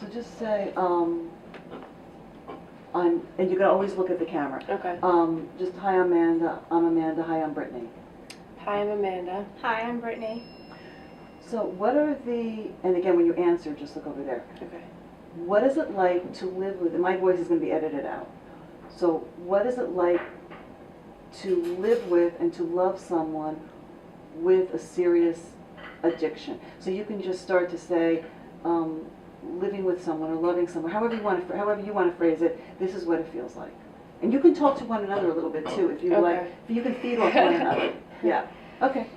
So just say, and you can always look at the camera. Okay. Just, hi, Amanda. I'm Amanda. Hi, I'm Brittany. Hi, I'm Amanda. Hi, I'm Brittany. So what are and again, when you answer, just look over there. Okay. What is it like to live with, and my voice is going to be edited out. So what is it like to live with and to love someone with a serious addiction? So you can just start to say, living with someone or loving someone, however you want to phrase it, this is what it feels like. And you can talk to one another a little bit too, if you like. If you can feed off one another. Yeah. Okay.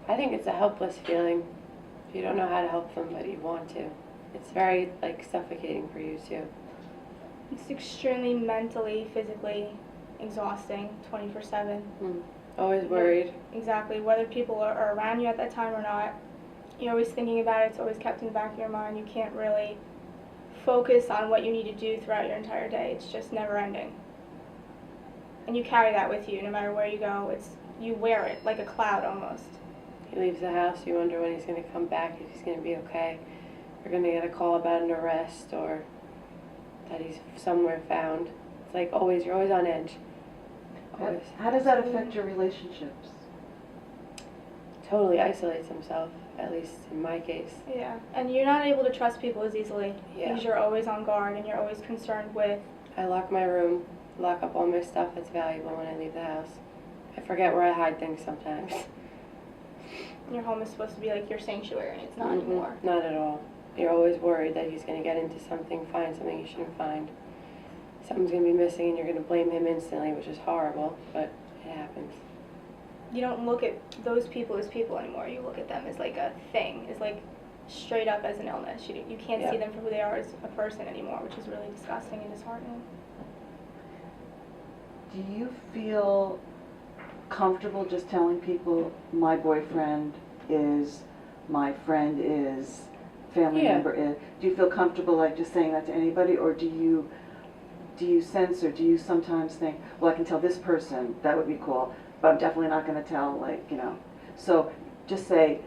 I think it's a helpless feeling. You don't know how to help them, but you want to. It's very, like, suffocating for you, too. It's extremely mentally, physically exhausting, 24/7. Always worried. Exactly. Whether people are around you at that time or not, you're always thinking about it. It's always kept in the back of your mind. You can't really focus on what you need to do throughout your entire day. It's just never ending. And you carry that with you no matter where you go. You wear it like a cloud almost. He leaves the house, you wonder when he's going to come back, if he's going to be okay. You're going to get a call about an arrest or that he's somewhere found. It's like always, you're always on edge. Always. How does that affect your relationships? Totally isolates himself, at least in my case. Yeah, and you're not able to trust people as easily Yeah. because you're always on guard and you're always concerned with. I lock my room, lock up all my stuff that's valuable when I leave the house. I forget where I hide things sometimes. Your home is supposed to be like your sanctuary, and it's not anymore. Not at all. You're always worried that he's going to get into something, find something he shouldn't find. Something's going to be missing and you're going to blame him instantly, which is horrible, but it happens. You don't look at those people as people anymore. You look at them as like a thing, as like straight up as an illness. You can't see them for who they are as a person anymore, which is really disgusting and disheartening. Do you feel comfortable just telling people my boyfriend is, my friend is, family member is? Do you feel comfortable like just saying that to anybody, or do you sense, or do you sometimes think, well, I can tell this person, that would be cool, but I'm definitely not going to tell, like, you know. So just say,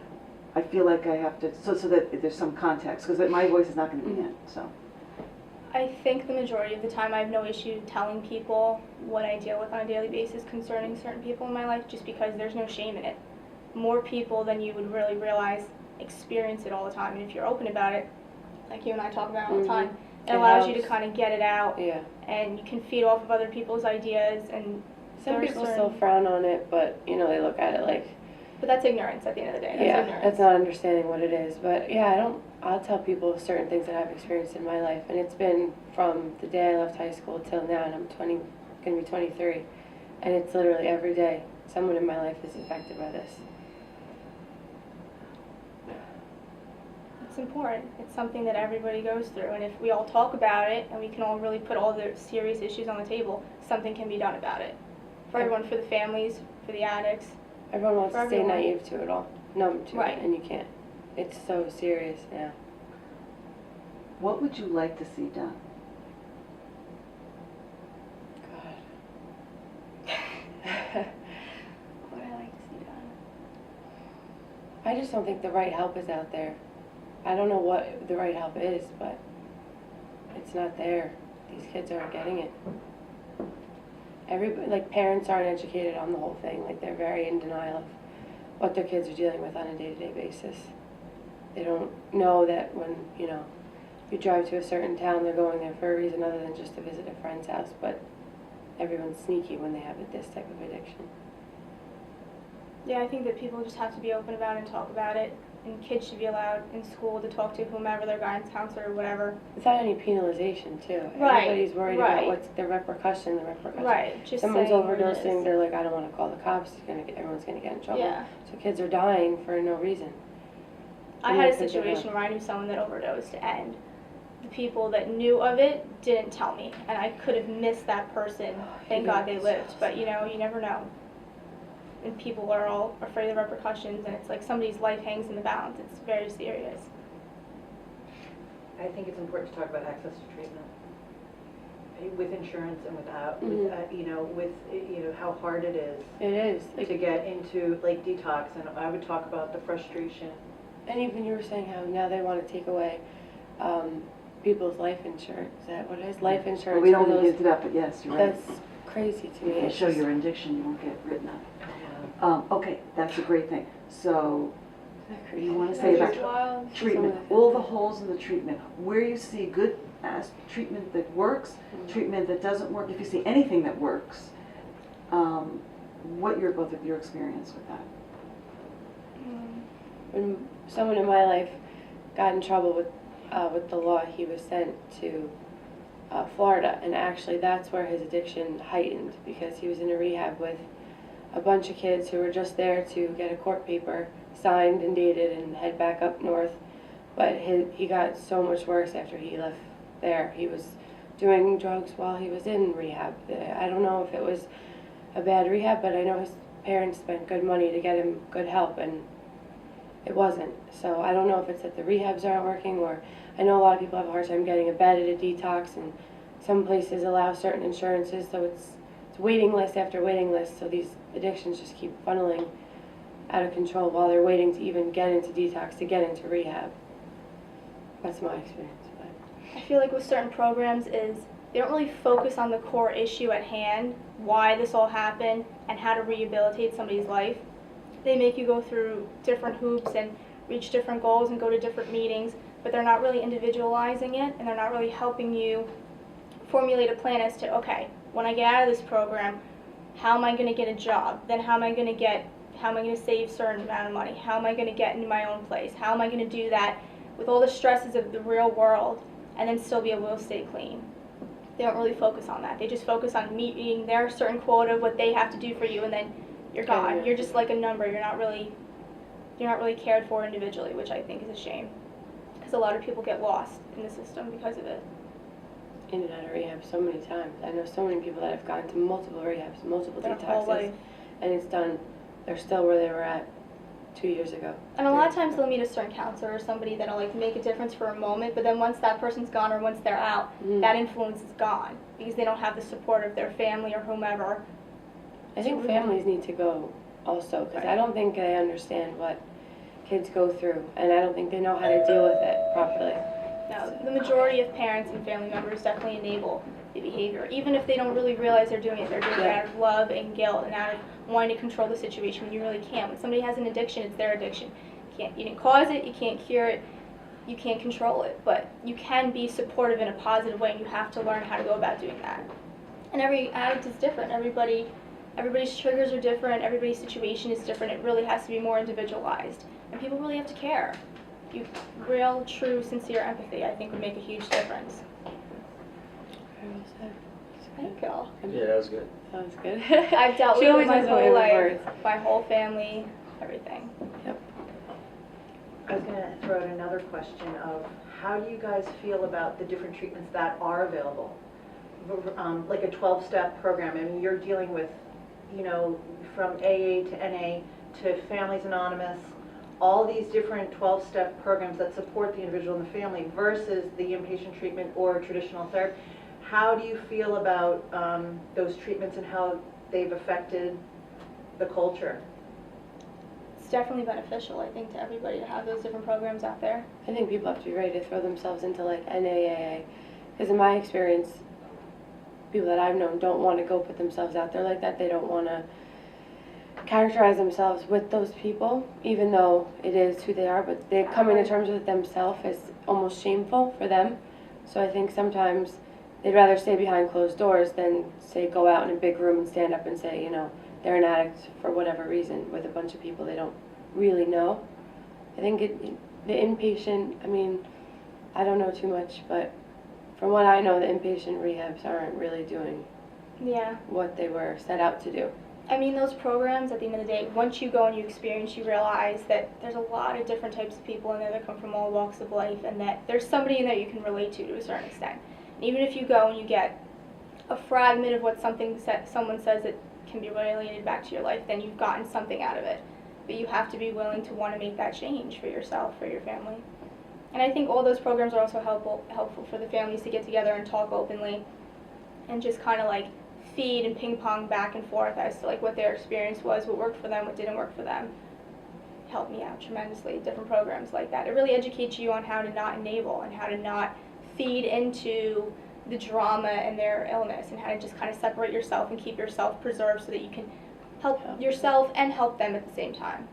I feel like I have to, so that there's some context, because my voice is not going to be in, so. I think the majority of the time I have no issue telling people what I deal with on a daily basis concerning certain people in my life, just because there's no shame in it. More people than you would really realize experience it all the time, and if you're open about it, like you and I talk about all the time, it allows you to kind of get it out, and you can feed off of other people's ideas. And some people still frown on it, but you know, they look at it like. But that's ignorance at the end of the day. That's ignorance. That's not understanding what it is. But yeah, I'll tell people certain things that I've experienced in my life, and it's been from the day I left high school till now, and I'm going to be 23, and it's literally every day someone in my life is affected by this. It's important. It's something that everybody goes through, and if we all talk about it and we can all really put all the serious issues on the table, something can be done about it. For everyone, for the families, for the addicts. Everyone wants to stay naive to it all, numb to Right. it, and you can't. It's so serious now. What would you like to see done? God. What would I like to see done? I just don't think the right help is out there. I don't know what the right help is, but it's not there. These kids aren't getting it. Like, parents aren't educated on the whole thing. Like, they're very in denial of what their kids are dealing with on a day-to-day basis. They don't know that when, you know, you drive to a certain town, they're going there for a reason other than just to visit a friend's house, but everyone's sneaky when they have this type of addiction. Yeah, I think that people just have to be open about it and talk about it, and kids should be allowed in school to talk to whomever, their guidance counselor or whatever. Without any penalization, too. Right. Everybody's worried about what's the repercussion. Right. Just someone's saying what it overdosing, is. they're like, I don't want to call the cops. Everyone's going to get in trouble. Yeah. So kids are dying for no reason. I had a situation where I knew someone that overdosed, and the people that knew of it didn't tell me, and I could have missed that person. Thank God they lived, but you know, you never know. And people are all afraid of the repercussions, and it's like somebody's life hangs in the balance. It's very serious. I think it's important to talk about access to treatment with insurance and without. With how hard it is. It is. To get into like detox, and I would talk about the frustration. And even you were saying how now they want to take away people's life insurance. Is that what it is? Life Well, insurance we for don't get those. into that, but yes, you're right. That's crazy to me. If you It's show just- your addiction, you won't get written up. Yeah. Okay, that's a great thing. So, Isn't that crazy? you want to say That's about wild. treatment, Some of the all the things. holes in the treatment, where you see good treatment that works, treatment that doesn't work, if you see anything that works, what both of your experience with that? When someone in my life got in trouble with the law, he was sent to Florida, and actually that's where his addiction heightened, because he was in a rehab with a bunch of kids who were just there to get a court paper signed and dated and head back up north. But he got so much worse after he left there. He was doing drugs while he was in rehab. I don't know if it was a bad rehab, but I know his parents spent good money to get him good help, and it wasn't. So I don't know if it's that the rehabs aren't working, or I know a lot of people have a hard time getting a bed at a detox, and some places allow certain insurances, so it's waiting list after waiting list, so these addictions just keep funneling out of control while they're waiting to even get into detox, to get into rehab. That's my experience. I feel like with certain programs is they don't really focus on the core issue at hand, why this all happened, and how to rehabilitate somebody's life. They make you go through different hoops and reach different goals and go to different meetings, but they're not really individualizing it, and they're not really helping you formulate a plan as to, okay, when I get out of this program, how am I going to get a job? Then how am I going to save a certain amount of money? How am I going to get into my own place? How am I going to do that with all the stresses of the real world and then still be able to stay clean? They don't really focus on that. They just focus on meeting their certain quota of what they have to do for you, and then you're gone. Yeah. You're just like a number. You're not really cared for individually, which I think is a shame, because a lot of people get lost in the system because of it. In and out of rehab so many times. I know so many people that have gone to multiple rehabs, multiple Their whole detoxes, life. and it's done. They're still where they were at 2 years ago. And a lot of times they'll meet a certain counselor or somebody that'll like make a difference for a moment, but then once that person's gone or once they're out, that influence is gone because they don't have the support of their family or whomever. I think families need to go also, because I don't think they understand what kids go through, and I don't think they know how to deal with it properly. No, the majority of parents and family members definitely enable the behavior. Even if they don't really realize they're doing it, they're doing it out of love and guilt and out of wanting to control the situation when you really can't. When somebody has an addiction, it's their addiction. You didn't cause it, you can't cure it, you can't control it, but you can be supportive in a positive way, and you have to learn how to go about doing that. And every addict is different. Everybody's triggers are different, everybody's situation is different. It really has to be more individualized. And people really have to care. Real, true, sincere empathy, I think, would make a huge difference. Very well said. Thank you. Yeah, that was good. That was good. I've dealt She with it always my has a way whole with life, words. my whole family, everything. I was going to throw out another question of how do you guys feel about the different treatments that are available? Like a 12-step program. I mean, you're dealing with, from AA to NA to Families Anonymous, all these different 12-step programs that support the individual and the family versus the inpatient treatment or traditional therapy. How do you feel about those treatments and how they've affected the culture? It's definitely beneficial, I think, to everybody to have those different programs out there. I think people have to be ready to throw themselves into like NAAA, because in my experience, people that I've known don't want to go put themselves out there like that. They don't want to characterize themselves with those people, even though it is who they are, but they're coming to terms with themselves is almost shameful for them. So I think sometimes they'd rather stay behind closed doors than, say, go out in a big room and stand up and say, they're an addict for whatever reason with a bunch of people they don't really know. I think the inpatient, I don't know too much, but from what I know, the inpatient rehabs aren't really doing what they were set out to do. I mean, those programs, at the end of the day, once you go and you experience, you realize that there's a lot of different types of people in there that come from all walks of life, and that there's somebody in there you can relate to a certain extent. And even if you go and you get a fragment of what someone says that can be related back to your life, then you've gotten something out of it. But you have to be willing to want to make that change for yourself, for your family. And I think all those programs are also helpful for the families to get together and talk openly and just kind of like feed and ping pong back and forth as to like what their experience was, what worked for them, what didn't work for them. Helped me out tremendously, different programs like that. It really educates you on how to not enable and how to not feed into the drama and their illness, and how to just kind of separate yourself and keep yourself preserved so that you can help yourself and help them at the same time.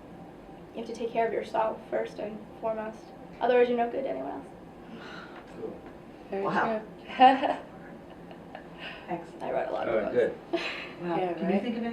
You have to take care of yourself first and foremost. Otherwise, you're no good to anyone else. Very Wow. true. Excellent. I wrote a lot of books. Good. Wow. Yeah, Can you right? think of any